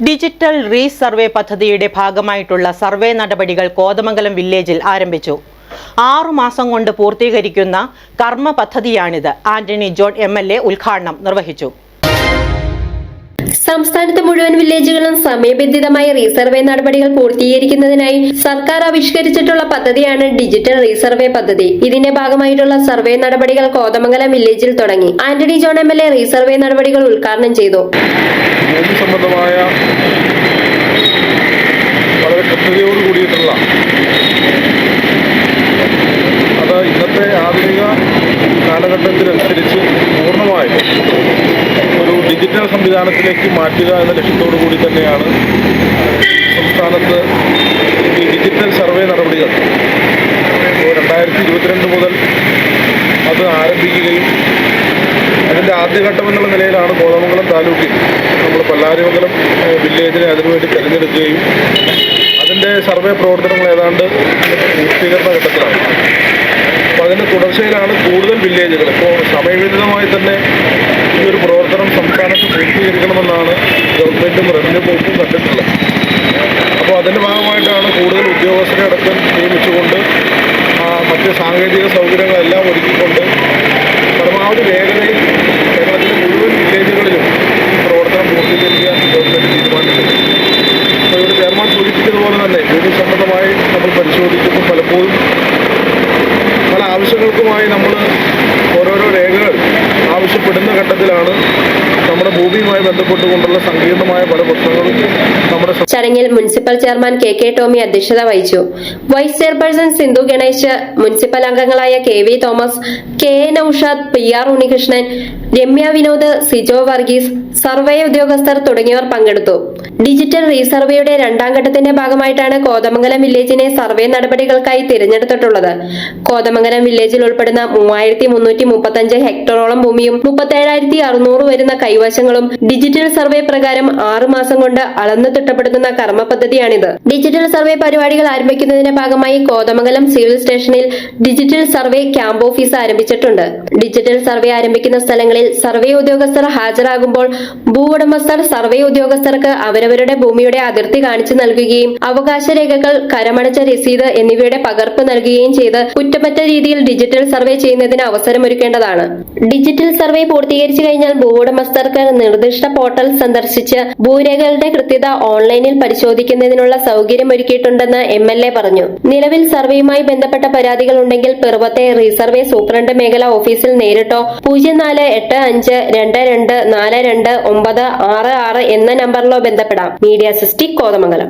Digital resurvey പദ്ധതിയുടെ ഭാഗമായിട്ടുള്ള survey നടപടികൾ കോതമംഗലം വില്ലേജിൽ ആരംഭിച്ചു. 6 മാസം കൊണ്ട് പൂർത്തീകരിക്കുന്ന കർമ്മ പദ്ധതിയാണിത്. ആന്റണി ജോൺ MLA ഉദ്ഘാടനം നിർവഹിച്ചു. സംസ്ഥാനത്തെ മുഴുവൻ വില്ലേജുകളും സമയബന്ധിതമായ റീസർവേ നടപടികൾ പൂർത്തീകരിക്കുന്നതിനായി സർക്കാർ ആവിഷ്കരിച്ചിട്ടുള്ള പദ്ധതിയാണ് ഡിജിറ്റൽ റീസർവേ പദ്ധതി. ഇതിന്റെ ഭാഗമായിട്ടുള്ള സർവേ നടപടികൾ കോതമംഗലം വില്ലേജിൽ തുടങ്ങി. ആന്റണി ജോൺ MLA റീസർവേ നടപടികൾ ഉദ്ഘാടനം ചെയ്തു. സംബന്ധമായ വളരെ കൃത്യതയോട് കൂടിയിട്ടുള്ള അത് ഇന്നത്തെ ആധുനിക കാലഘട്ടത്തിനനുസരിച്ച് പൂർണ്ണമായും ഒരു ഡിജിറ്റൽ സംവിധാനത്തിലേക്ക് മാറ്റുക എന്ന ലക്ഷ്യത്തോടു കൂടി തന്നെയാണ് സംസ്ഥാനത്ത് ഈ ഡിജിറ്റൽ സർവേ നടപടികൾ 2022 മുതൽ അത് ആരംഭിക്കുകയും അതിൻ്റെ ആദ്യഘട്ടം എന്നുള്ള നിലയിലാണ് കോതമംഗലം താലൂക്കിൽ നമ്മൾ പല്ലാരിമംഗലം വില്ലേജിനെ അതിനുവേണ്ടി തിരഞ്ഞെടുക്കുകയും അതിൻ്റെ സർവേ പ്രവർത്തനങ്ങൾ ഏതാണ്ട് പൂർത്തീകരണ ഘട്ടത്തിലാണ്. അപ്പോൾ അതിൻ്റെ തുടർച്ചയിലാണ് കൂടുതൽ വില്ലേജുകൾ ഇപ്പോൾ സമയബന്ധിതമായി തന്നെ ഈ ഒരു പ്രവർത്തനം സംസ്ഥാനത്ത് പൂർത്തീകരിക്കണമെന്നാണ് ഗവൺമെൻറ്റും റവന്യൂ വകുപ്പും കണ്ടിട്ടുള്ളത്. അപ്പോൾ അതിൻ്റെ ഭാഗമായിട്ടാണ് കൂടുതൽ ഉദ്യോഗസ്ഥരെ അടക്കം നിയമിച്ചുകൊണ്ട് മറ്റ് സാങ്കേതിക സൗകര്യങ്ങളെല്ലാം ഒരുക്കിക്കൊണ്ട് പരമാവധി വേഗതയിൽ കേരളത്തിലെ മുഴുവൻ വില്ലേജുകളിലും ഈ പ്രവർത്തനം പൂർത്തീകരിക്കാൻ ഗവൺമെൻറ് തീരുമാനിച്ചിട്ടുണ്ട്. അപ്പോൾ ഇവിടെ ചെയർമാൻ സൂചിപ്പിച്ചതുപോലെ തന്നെ ഭൂമി സംബന്ധമായി നമ്മൾ പരിശോധിക്കുമ്പോൾ പലപ്പോഴും പല ആവശ്യങ്ങൾക്കുമായി നമ്മൾ ഓരോരോ രേഖകൾ ആവശ്യപ്പെടുന്ന ഘട്ടത്തിലാണ് നമ്മുടെ ഭൂമിയുമായി ബന്ധപ്പെട്ടുകൊണ്ടുള്ള സങ്കീർണമായ പല പ്രശ്നങ്ങളും നമ്മുടെ ചടങ്ങിൽ മുനിസിപ്പൽ ചെയർമാൻ KK ടോമി അധ്യക്ഷത വഹിച്ചു. Vice chairperson Sindhu Ganesh, municipal അംഗങ്ങളായ KV Thomas, KA Noushad, PR Unnikrishnan, Ramya Vinod, Sijo Varghese, survey ഉദ്യോഗസ്ഥർ തുടങ്ങിയവർ പങ്കെടുത്തു. ഡിജിറ്റൽ റീസർവേയുടെ 2ാം ഘട്ടത്തിന്റെ ഭാഗമായിട്ടാണ് കോതമംഗലം വില്ലേജിനെ സർവേ നടപടികൾക്കായി തിരഞ്ഞെടുത്തിട്ടുള്ളത്. കോതമംഗലം വില്ലേജിൽ ഉൾപ്പെടുന്ന 3335 ഹെക്ടറോളം ഭൂമിയും 37,600 വരുന്ന കൈവശങ്ങളും ഡിജിറ്റൽ സർവേ പ്രകാരം 6 മാസം കൊണ്ട് അളന്ന് തിട്ടപ്പെടുത്തുന്ന കർമ്മ പദ്ധതിയാണിത്. ഡിജിറ്റൽ സർവേ പരിപാടികൾ ആരംഭിക്കുന്നതിന്റെ ഭാഗമായി കോതമംഗലം സിവിൽ സ്റ്റേഷനിൽ ഡിജിറ്റൽ സർവേ ക്യാമ്പ് ഓഫീസ് ആരംഭിച്ചിട്ടുണ്ട്. ഡിജിറ്റൽ സർവേ ആരംഭിക്കുന്ന സ്ഥലങ്ങളിൽ സർവേ ഉദ്യോഗസ്ഥർ ഹാജരാകുമ്പോൾ ഭൂവുടമസ്ഥർ സർവേ ഉദ്യോഗസ്ഥർക്ക് അവരവരുടെ ഭൂമിയുടെ അതിർത്തി കാണിച്ചു നൽകുകയും അവകാശ രേഖകൾ, കരമടച്ച രസീത് എന്നിവയുടെ പകർപ്പ് നൽകുകയും ചെയ്ത് കുറ്റമറ്റ രീതിയിൽ ഡിജിറ്റൽ സർവേ ചെയ്യുന്നതിന് അവസരമൊരുക്കേണ്ടതാണ്. ഡിജിറ്റൽ സർവേ പൂർത്തീകരിച്ചു കഴിഞ്ഞാൽ ഭൂവുടമസ്ഥർക്ക് നിർദ്ദിഷ്ട പോർട്ടൽ സന്ദർശിച്ച് ഭൂരേഖകളുടെ കൃത്യത ഓൺലൈനിൽ പരിശോധിക്കുന്നതിനുള്ള സൗകര്യമൊരുക്കിയിട്ടുണ്ടെന്ന് MLA പറഞ്ഞു. നിലവിൽ സർവേയുമായി ബന്ധപ്പെട്ട പരാതികൾ ഉണ്ടെങ്കിൽ പിറവത്തെ റീസർവേ സൂപ്രണ്ട് മേഖല ഓഫീസിൽ നേരിട്ടോ 048522429966 എന്ന നമ്പറിലോ ബന്ധപ്പെടാം. Media sixty Kothamangalam.